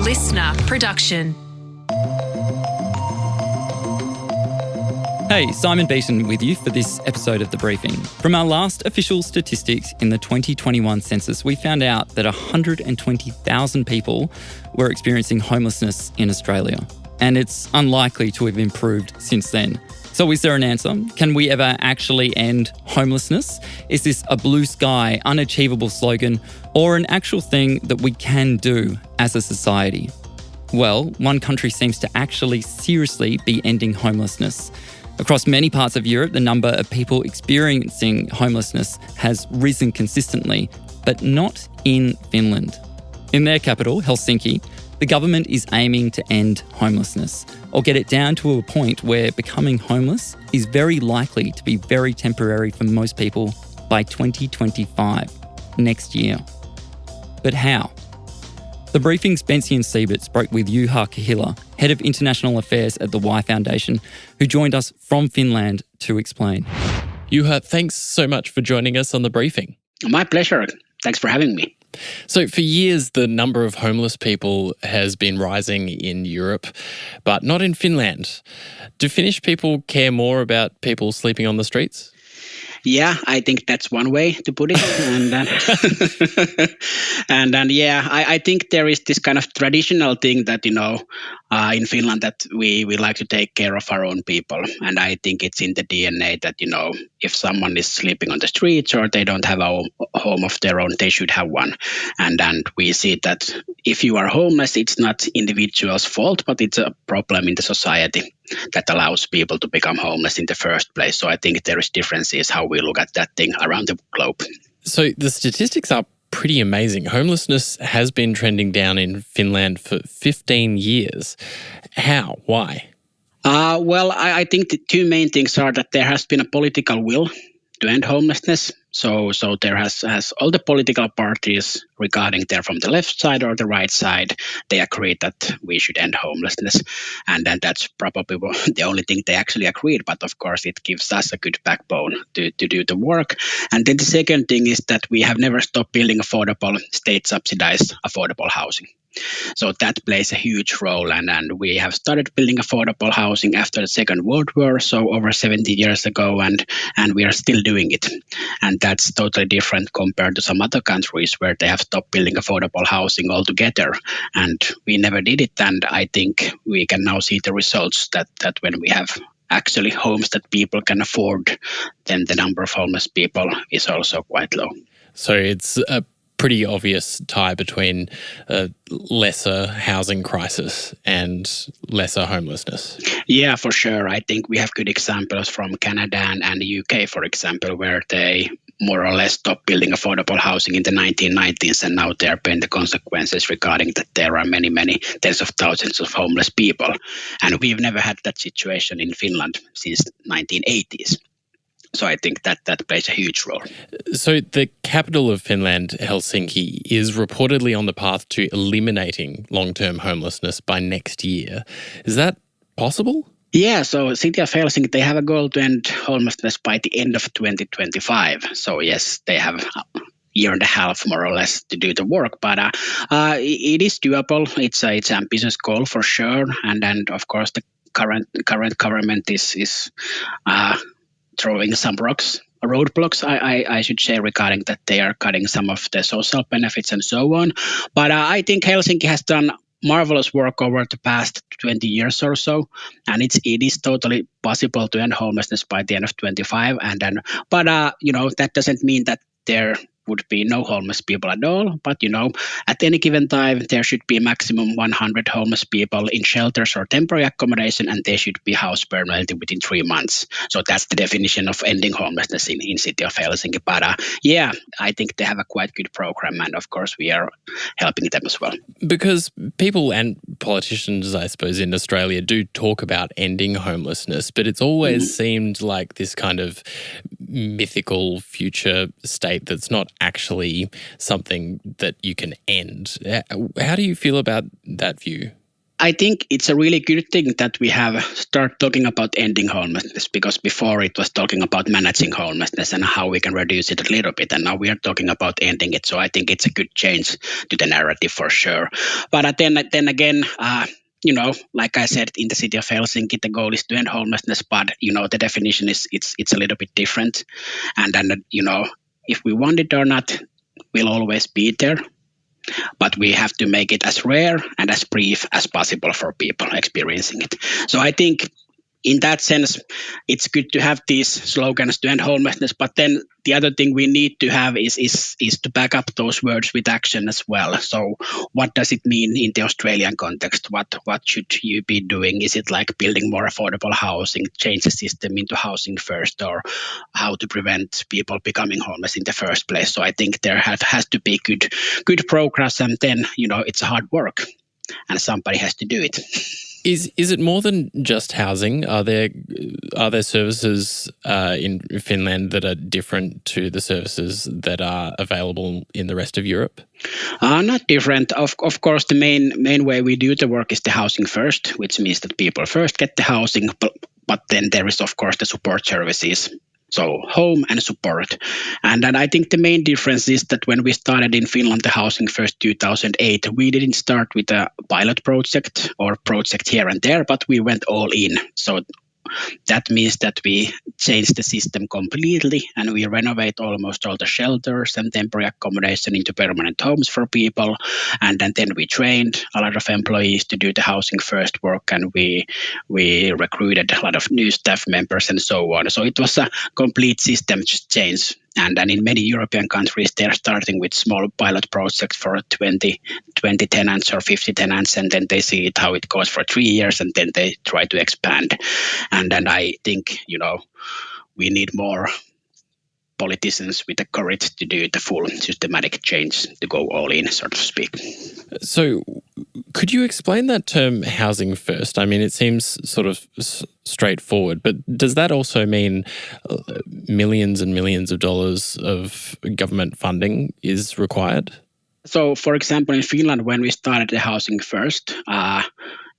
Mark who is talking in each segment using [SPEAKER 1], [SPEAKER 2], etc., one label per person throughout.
[SPEAKER 1] listener production.
[SPEAKER 2] Hey, Simon Beaton with you for this episode of The Briefing. From our last official statistics in the 2021 census, we found out that 120,000 people were experiencing homelessness in Australia, and it's unlikely to have improved since then. So is there an answer? Can we ever actually end homelessness? Is this a blue sky, unachievable slogan, or an actual thing that we can do as a society? Well, one country seems to actually seriously be ending homelessness. Across many parts of Europe, the number of people experiencing homelessness has risen consistently, but not in Finland. In their capital, Helsinki, the government is aiming to end homelessness, or get it down to a point where becoming homeless is very likely to be very temporary for most people by 2025, next year. But how? The Briefing's Bension Siebert spoke with Juha Kahila, Head of International Affairs at the Y Foundation, who joined us from Finland to explain.
[SPEAKER 3] Juha, thanks so much for joining us on The Briefing.
[SPEAKER 4] My pleasure. Thanks for having me.
[SPEAKER 3] So for years, the number of homeless people has been rising in Europe, but not in Finland. Do Finnish people care more about people sleeping on the streets?
[SPEAKER 4] Yeah, I think that's one way to put it. I think there is this kind of traditional thing that, in Finland that we like to take care of our own people. And I think it's in the DNA that, if someone is sleeping on the streets or they don't have a home of their own, they should have one. And we see that if you are homeless, it's not individual's fault, but it's a problem in the society that allows people to become homeless in the first place. So I think there is differences how we look at that thing around the globe.
[SPEAKER 3] So the statistics are pretty amazing. Homelessness has been trending down in Finland for 15 years. How? Why?
[SPEAKER 4] I think the two main things are that there has been a political will to end homelessness. So there has all the political parties regarding they're from the left side or the right side, they agree that we should end homelessness. And then that's probably the only thing they actually agreed. But of course, it gives us a good backbone to do the work. And then the second thing is that we have never stopped building affordable, state-subsidized affordable housing. So that plays a huge role, and we have started building affordable housing after the Second World War, so over 70 years ago, and we are still doing it. And that's totally different compared to some other countries where they have stopped building affordable housing altogether, and we never did it. And I think we can now see the results that when we have actually homes that people can afford, then the number of homeless people is also quite low.
[SPEAKER 3] So it's a pretty obvious tie between a lesser housing crisis and lesser homelessness.
[SPEAKER 4] Yeah, for sure. I think we have good examples from Canada and the UK, for example, where they more or less stopped building affordable housing in the 1990s, and now they're paying the consequences regarding that there are many, many tens of thousands of homeless people. And we've never had that situation in Finland since 1980s. So I think that plays a huge role.
[SPEAKER 3] So the capital of Finland, Helsinki, is reportedly on the path to eliminating long-term homelessness by next year. Is that possible?
[SPEAKER 4] Yeah, so City of Helsinki, they have a goal to end homelessness by the end of 2025. So yes, they have a year and a half more or less to do the work, but it is doable. It's an ambitious goal for sure. And of course, the current government is throwing some roadblocks, I should say, regarding that they are cutting some of the social benefits and so on. But I think Helsinki has done marvelous work over the past 20 years or so, and it is totally possible to end homelessness by the end of 25. But that doesn't mean that there would be no homeless people at all. But, at any given time, there should be maximum 100 homeless people in shelters or temporary accommodation, and they should be housed permanently within 3 months. So that's the definition of ending homelessness in City of Helsinki. But I think they have a quite good program, and of course we are helping them as well.
[SPEAKER 3] Because people and politicians, I suppose, in Australia do talk about ending homelessness, but it's always seemed like this kind of mythical future state that's not actually something that you can end. How do you feel about that view?
[SPEAKER 4] I think it's a really good thing that we have start talking about ending homelessness, because before it was talking about managing homelessness and how we can reduce it a little bit, and now we are talking about ending it. So I think it's a good change to the narrative for sure. But then again, like I said, in the city of Helsinki, the goal is to end homelessness, but the definition is it's a little bit different, and then if we want it or not, we'll always be there. But we have to make it as rare and as brief as possible for people experiencing it. So I think in that sense, it's good to have these slogans to end homelessness. But then the other thing we need to have is to back up those words with action as well. So what does it mean in the Australian context? What should you be doing? Is it like building more affordable housing, change the system into housing first, or how to prevent people becoming homeless in the first place? So I think there has to be good progress, and then it's hard work, and somebody has to do it.
[SPEAKER 3] Is it more than just housing? Are there services in Finland that are different to the services that are available in the rest of Europe?
[SPEAKER 4] Not different. Of course, the main way we do the work is the housing first, which means that people first get the housing, but then there is of course the support services. So home and support. And then I think the main difference is that when we started in Finland, the Housing First 2008, we didn't start with a pilot project or project here and there, but we went all in. So that means that we changed the system completely, and we renovate almost all the shelters and temporary accommodation into permanent homes for people. And then we trained a lot of employees to do the housing first work, and we recruited a lot of new staff members and so on. So it was a complete system change. And then in many European countries, they're starting with small pilot projects for 20 tenants or 50 tenants, and then they see how it goes for 3 years, and then they try to expand. And then I think, we need more politicians with the courage to do the full systematic change, to go all in, so to speak.
[SPEAKER 3] So could you explain that term housing first? I mean, it seems sort of straightforward, but does that also mean millions and millions of dollars of government funding is required?
[SPEAKER 4] So, for example, in Finland, when we started the Housing First,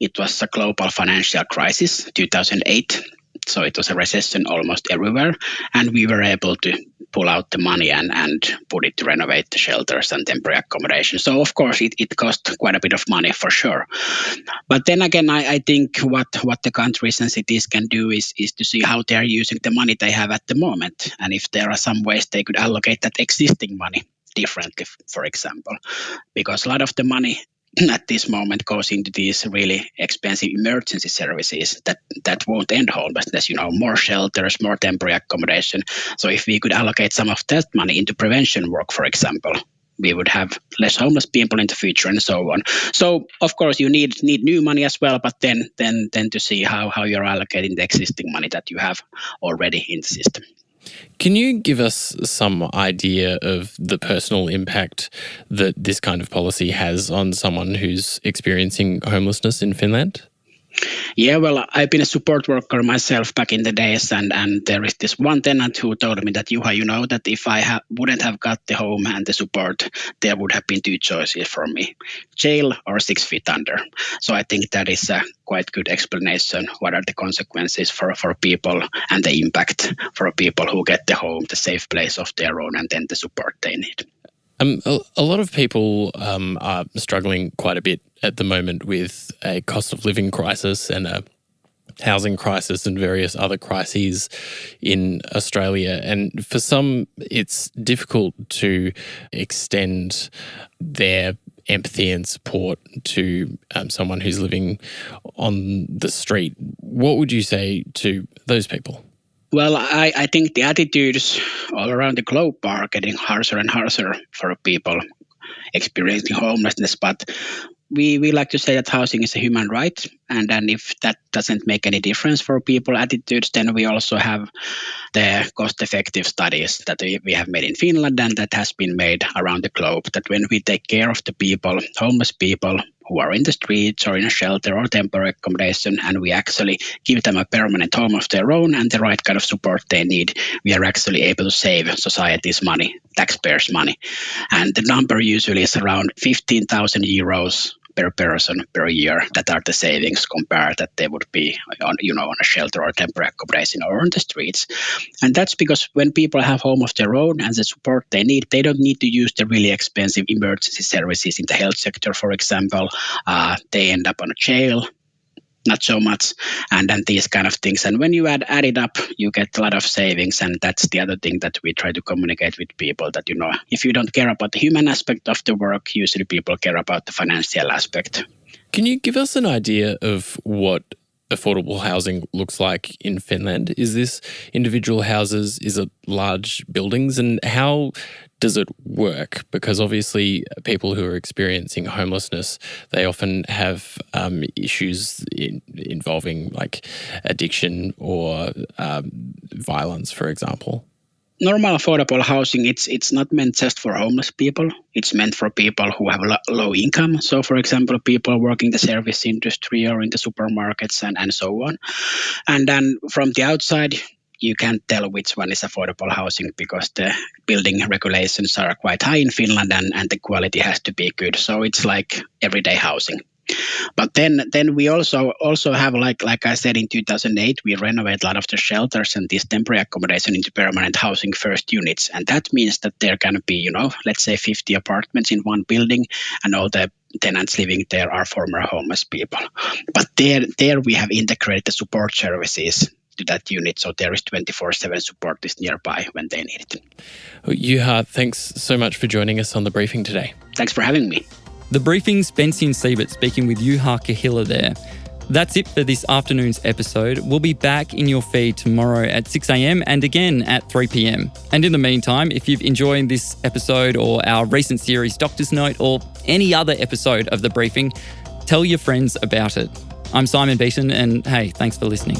[SPEAKER 4] it was a global financial crisis, 2008. So it was a recession almost everywhere, and we were able to pull out the money and put it to renovate the shelters and temporary accommodation. So of course it cost quite a bit of money for sure. But then again, I think what the countries and cities can do is to see how they are using the money they have at the moment, and if there are some ways they could allocate that existing money differently, for example, because a lot of the money at this moment goes into these really expensive emergency services that won't end homelessness, more shelters, more temporary accommodation. So if we could allocate some of that money into prevention work, for example, we would have less homeless people in the future and so on. So of course you need new money as well, but then to see how you're allocating the existing money that you have already in the system.
[SPEAKER 3] Can you give us some idea of the personal impact that this kind of policy has on someone who's experiencing homelessness in Finland?
[SPEAKER 4] Yeah, well, I've been a support worker myself back in the days, and there is this one tenant who told me that, Juha, that if I wouldn't have got the home and the support, there would have been two choices for me, jail or 6 feet under. So I think that is a quite good explanation. What are the consequences for people and the impact for people who get the home, the safe place of their own, and then the support they need.
[SPEAKER 3] A lot of people are struggling quite a bit at the moment with a cost of living crisis and a housing crisis and various other crises in Australia. And for some, it's difficult to extend their empathy and support to someone who's living on the street. What would you say to those people?
[SPEAKER 4] Well, I think the attitudes all around the globe are getting harsher and harsher for people experiencing homelessness. But we like to say that housing is a human right. And then if that doesn't make any difference for people attitudes, then we also have the cost-effective studies that we have made in Finland and that has been made around the globe, that when we take care of the people, homeless people who are in the streets or in a shelter or temporary accommodation, and we actually give them a permanent home of their own and the right kind of support they need, we are actually able to save society's money, taxpayers' money. And the number usually is around 15,000 euros per person per year that are the savings compared that they would be on a shelter or temporary accommodation or on the streets. And that's because when people have home of their own and the support they need, they don't need to use the really expensive emergency services in the health sector, for example. They end up on a jail. Not so much, and then these kind of things. And when you add it up, you get a lot of savings, and that's the other thing that we try to communicate with people, that if you don't care about the human aspect of the work, usually people care about the financial aspect.
[SPEAKER 3] Can you give us an idea of what affordable housing looks like in Finland? Is this individual houses? Is it large buildings? And how does it work? Because obviously people who are experiencing homelessness, they often have issues involving like addiction or violence, for example.
[SPEAKER 4] Normal affordable housing, it's not meant just for homeless people. It's meant for people who have low income. So, for example, people working the service industry or in the supermarkets and so on. And then from the outside, you can't tell which one is affordable housing because the building regulations are quite high in Finland and the quality has to be good. So it's like everyday housing. But then we also have, like I said, in 2008, we renovate a lot of the shelters and this temporary accommodation into permanent housing first units. And that means that there can be, let's say 50 apartments in one building, and all the tenants living there are former homeless people. But there we have integrated the support services to that unit. So there is 24/7 support is nearby when they need it.
[SPEAKER 3] Juha, thanks so much for joining us on The Briefing today.
[SPEAKER 4] Thanks for having me.
[SPEAKER 2] The Briefing's Bension Siebert speaking with Juha Kahila there. That's it for this afternoon's episode. We'll be back in your feed tomorrow at 6 a.m. and again at 3 p.m. And in the meantime, if you've enjoyed this episode or our recent series Doctor's Note or any other episode of The Briefing, tell your friends about it. I'm Simon Beaton, and hey, thanks for listening.